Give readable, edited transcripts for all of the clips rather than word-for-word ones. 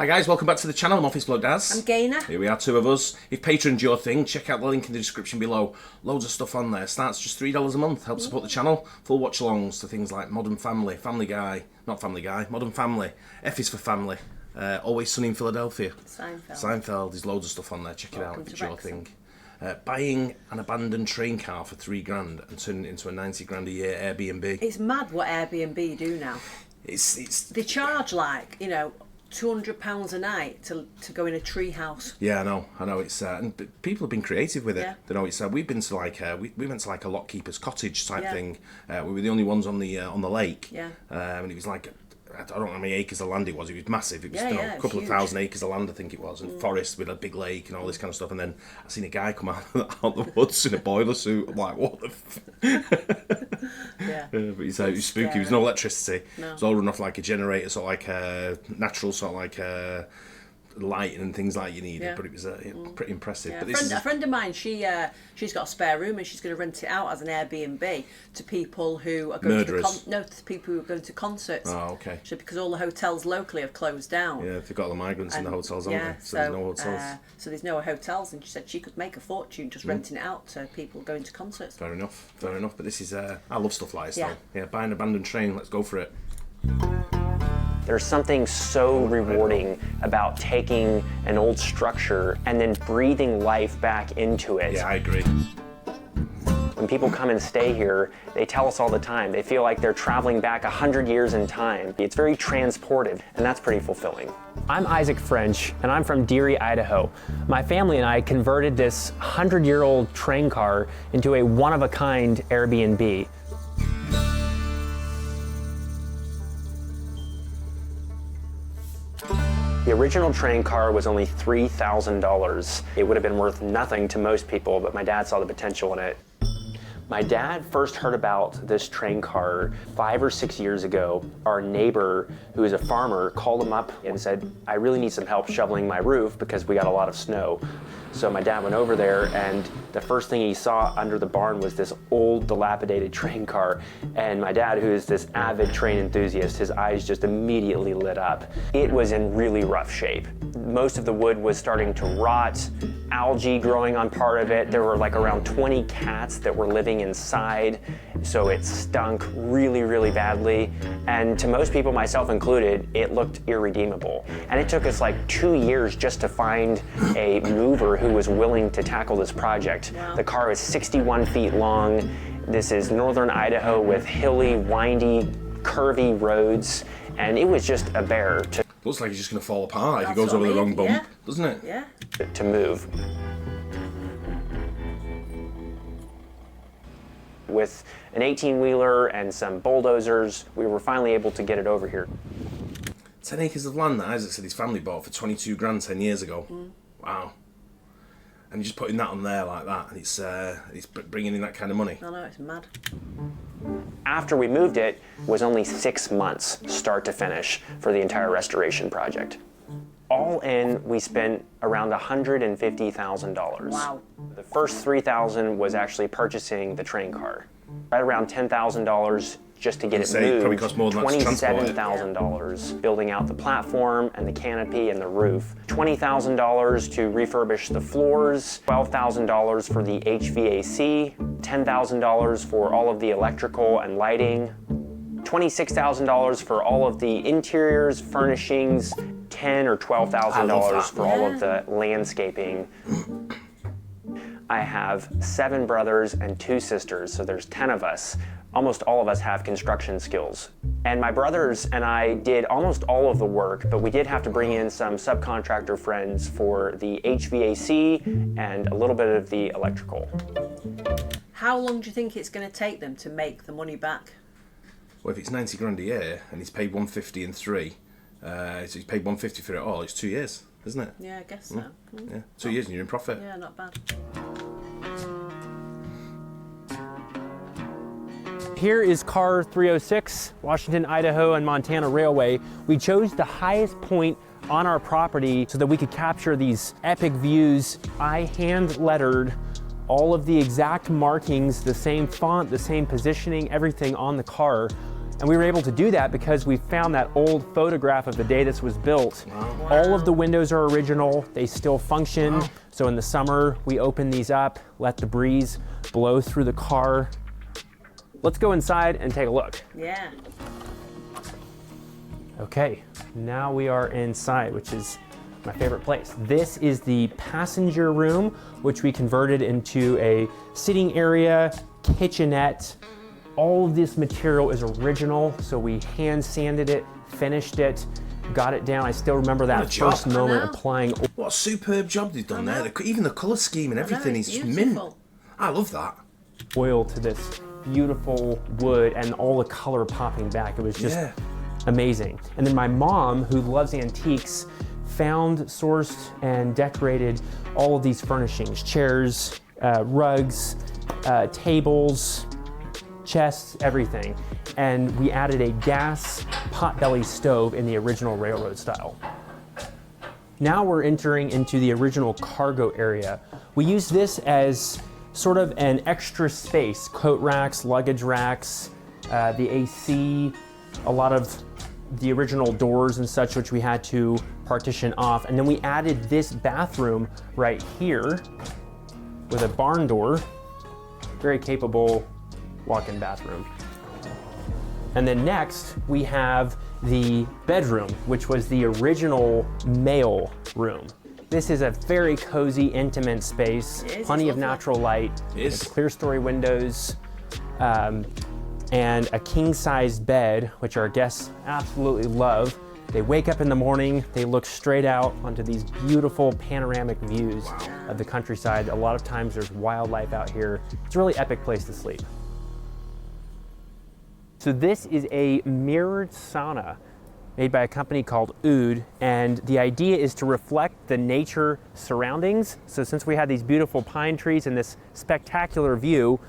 Hi guys, welcome back to the channel. I'm Office Bloke Daz. I'm Gaynor. Here we are, two of us. If Patreon's your thing, check out the link in the description below. Loads of stuff on there. Starts just $3 a month. Help support the channel. Full watch-alongs to things like Modern Family, Family Guy, not Family Guy, Modern Family, F is for Family, Always Sunny in Philadelphia. Seinfeld. There's loads of stuff on there. Check it out if it's your thing. Buying an abandoned train car for $3,000 and turning it into a 90 grand a year Airbnb. It's mad what Airbnb do now. They charge like, you know, £200 a night to go in a tree house. Yeah, I know. It's and people have been creative with it. Yeah. You know, it's we've been to like we went to like a lock keeper's cottage type thing. We were the only ones on the lake. Yeah. And it was like, I don't know how many acres of land it was. It was massive. It was a couple of thousand acres of land, I think it was, and forest with a big lake and all this kind of stuff. And then I seen a guy come out the woods in a boiler suit. I'm like, what the? But he's spooky. Scary. There was no electricity. No. It was all run off like a generator, sort of like natural, sort of like light and things like you needed. But it was pretty impressive. Yeah. But this A friend of mine, she's got a spare room and she's going to rent it out as an Airbnb to people who are going to people who are going to concerts. Oh, okay. So because all the hotels locally have closed down. Yeah, they've got the migrants in the hotels, haven't they? So there's no hotels. So there's no hotels, and she said she could make a fortune just renting it out to people going to concerts. Fair enough. But this is I love stuff like this. Yeah, buy an abandoned train. Let's go for it. There's something so rewarding about taking an old structure and then breathing life back into it. Yeah, I agree. When people come and stay here, they tell us all the time, they feel like they're traveling back 100 years in time. It's very transportive, and that's pretty fulfilling. I'm Isaac French, and I'm from Deary, Idaho. My family and I converted this 100-year-old train car into a one-of-a-kind Airbnb. The original train car was only $3,000. It would have been worth nothing to most people, but my dad saw the potential in it. My dad first heard about this train car 5 or 6 years ago. Our neighbor, who is a farmer, called him up and said, I really need some help shoveling my roof because we got a lot of snow. So my dad went over there, and the first thing he saw under the barn was this old, dilapidated train car. And my dad, who is this avid train enthusiast, his eyes just immediately lit up. It was in really rough shape. Most of the wood was starting to rot, algae growing on part of it. There were like around 20 cats that were living inside, so it stunk really, really badly. And to most people, myself included, it looked irredeemable. And it took us like 2 years just to find a mover who was willing to tackle this project. Wow. The car is 61 feet long. This is northern Idaho with hilly, windy, curvy roads, and it was just a bear to Looks like he's just going to fall apart if he goes over the wrong bump, doesn't it? Yeah. To move. With an 18-wheeler and some bulldozers, we were finally able to get it over here. 10 acres of land that Isaac said his family bought for $22,000 10 years ago. Wow. And you're just putting that on there like that, and it's bringing in that kind of money. I know, it's mad. After we moved it was only 6 months, start to finish, for the entire restoration project. All in, we spent around $150,000. Wow. The first $3,000 was actually purchasing the train car. Right around $10,000 just to get it moved. Probably cost more than that to transport it. $27,000 building out the platform and the canopy and the roof. $20,000 to refurbish the floors. $12,000 for the HVAC. $10,000 for all of the electrical and lighting. $26,000 for all of the interiors, furnishings. $10,000 or $12,000 for all of the landscaping. I have 7 brothers and 2 sisters, so there's 10 of us. Almost all of us have construction skills. And my brothers and I did almost all of the work, but we did have to bring in some subcontractor friends for the HVAC and a little bit of the electrical. How long do you think it's going to take them to make the money back? Well, if it's 90 grand a year and he's paid 150 in 3, so he's paid 150 for it all, it's 2 years, isn't it? Yeah, I guess so. Yeah, 2 years and you're in profit. Yeah, not bad. Here is car 306, Washington, Idaho, and Montana Railway. We chose the highest point on our property so that we could capture these epic views. I hand lettered all of the exact markings, the same font, the same positioning, everything on the car. And we were able to do that because we found that old photograph of the day this was built. Wow. All of the windows are original, they still function. Wow. So in the summer, we open these up, let the breeze blow through the car. Let's go inside and take a look. Yeah. Okay, now we are inside, which is my favorite place. This is the passenger room, which we converted into a sitting area, kitchenette. All of this material is original, so we hand sanded it, finished it, got it down. I still remember that first moment applying. What a superb job they've done there. Even the colour scheme and everything is it's mint. beautiful. I love that. Oil to this beautiful wood and all the color popping back. It was just amazing. And then my mom, who loves antiques, found, sourced, and decorated all of these furnishings, chairs, rugs, tables, chests, everything. And we added a gas potbelly stove in the original railroad style. Now we're entering into the original cargo area. We use this as sort of an extra space, coat racks, luggage racks, the AC, a lot of the original doors and such, which we had to partition off. And then we added this bathroom right here with a barn door, very capable walk-in bathroom. And then next we have the bedroom, which was the original mail room. This is a very cozy, intimate space, plenty of natural light, clear story windows, and a king-sized bed, which our guests absolutely love. They wake up in the morning, they look straight out onto these beautiful panoramic views of the countryside. A lot of times there's wildlife out here. It's a really epic place to sleep. So this is a mirrored sauna made by a company called Oud, and the idea is to reflect the nature surroundings. So since we had these beautiful pine trees and this spectacular view,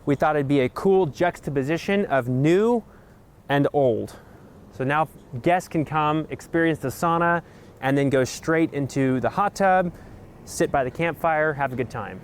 we thought it'd be a cool juxtaposition of new and old. So now guests can come, experience the sauna, and then go straight into the hot tub, sit by the campfire, have a good time.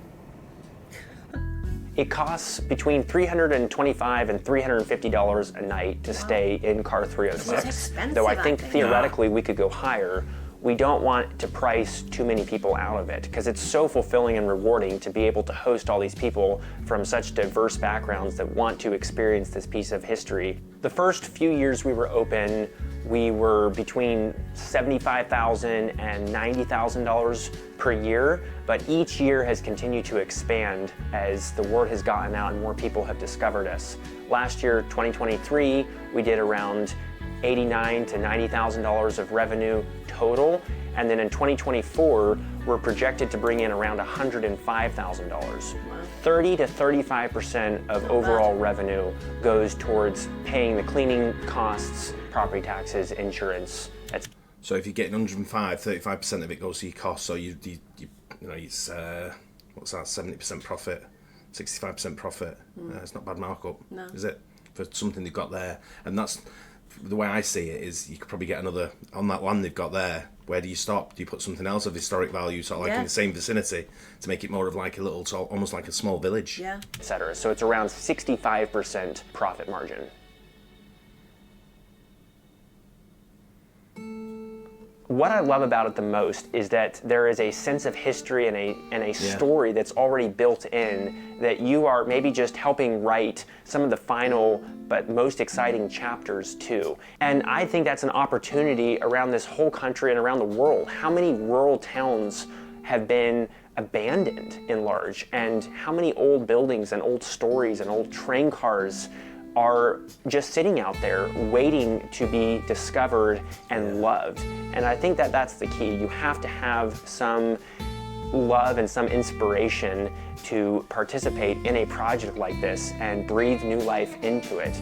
It costs between $325 and $350 a night to stay in car 306. It's expensive, Though I think I think. theoretically we could go higher. We don't want to price too many people out of it because it's so fulfilling and rewarding to be able to host all these people from such diverse backgrounds that want to experience this piece of history. The first few years we were open, we were between $75,000 and $90,000 per year, but each year has continued to expand as the word has gotten out and more people have discovered us. Last year, 2023, we did around $89,000 to $90,000 of revenue total, and then in 2024, we're projected to bring in around $105,000. 30 to 35% of overall revenue goes towards paying the cleaning costs, property taxes, insurance. So if you're getting 105, 35% of it goes to your costs. So you know, it's what's that? 70% profit, 65% profit. It's not bad markup, is it? For something they've got there, and that's the way I see it. Is you could probably get another on that land they've got there. Where do you stop? Do you put something else of historic value, sort of like in the same vicinity, to make it more of like a little, almost like a small village? Yeah. Etc. So it's around 65% profit margin. What I love about it the most is that there is a sense of history and a story that's already built in, that you are maybe just helping write some of the final but most exciting chapters too. And I think that's an opportunity around this whole country and around the world. How many rural towns have been abandoned in large, and how many old buildings and old stories and old train cars are just sitting out there waiting to be discovered and loved. And I think that that's the key. You have to have some love and some inspiration to participate in a project like this and breathe new life into it.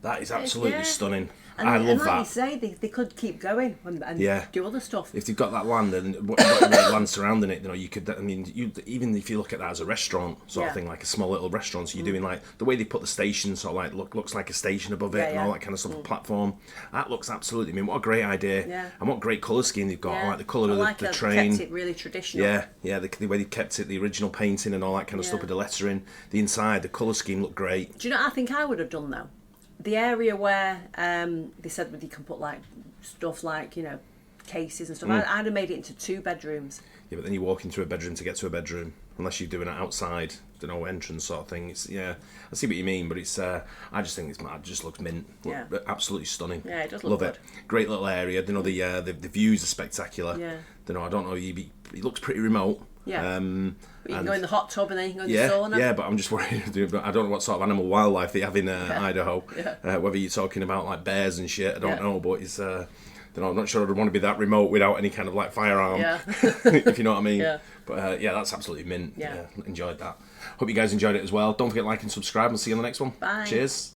That is absolutely stunning. And, I love and like that. you say, they could keep going and Yeah. do other stuff. If they've got that land and whatever land surrounding it, you know, you could. I mean, even if you look at that as a restaurant sort of thing, like a small little restaurant, so you're doing like the way they put the station, sort of like looks like a station above it and all that kind of stuff. Platform, that looks absolutely. I mean, what a great idea! Yeah. And what great colour scheme they've got. I like the colour of the Kept train. it really traditional. Yeah, the way they kept it, the original painting and all that kind of stuff with the lettering, the inside, the colour scheme looked great. Do you know what I think I would have done though? The area where they said that you can put like stuff like, you know, cases and stuff, I'd have made it into 2 bedrooms. Yeah, but then you're walking through a bedroom to get to a bedroom, unless you're doing it outside, you know, entrance sort of thing. It's I see what you mean, but it's I just think it just looks mint. Yeah. Absolutely stunning. Yeah, it does look Love good. it. Great little area. You know, the views are spectacular. Yeah. You know, I don't know. It looks pretty remote. Yeah. But you can go in the hot tub and then you can go in the sauna. Yeah, but I'm just worried. I don't know what sort of animal wildlife they have in Idaho. Yeah. Whether you're talking about like bears and shit, I don't know. But it's I'm not sure I'd want to be that remote without any kind of like firearm. Yeah. If you know what I mean. Yeah. But that's absolutely mint. Yeah. Enjoyed that. Hope you guys enjoyed it as well. Don't forget to like and subscribe, and see you on the next one. Bye. Cheers.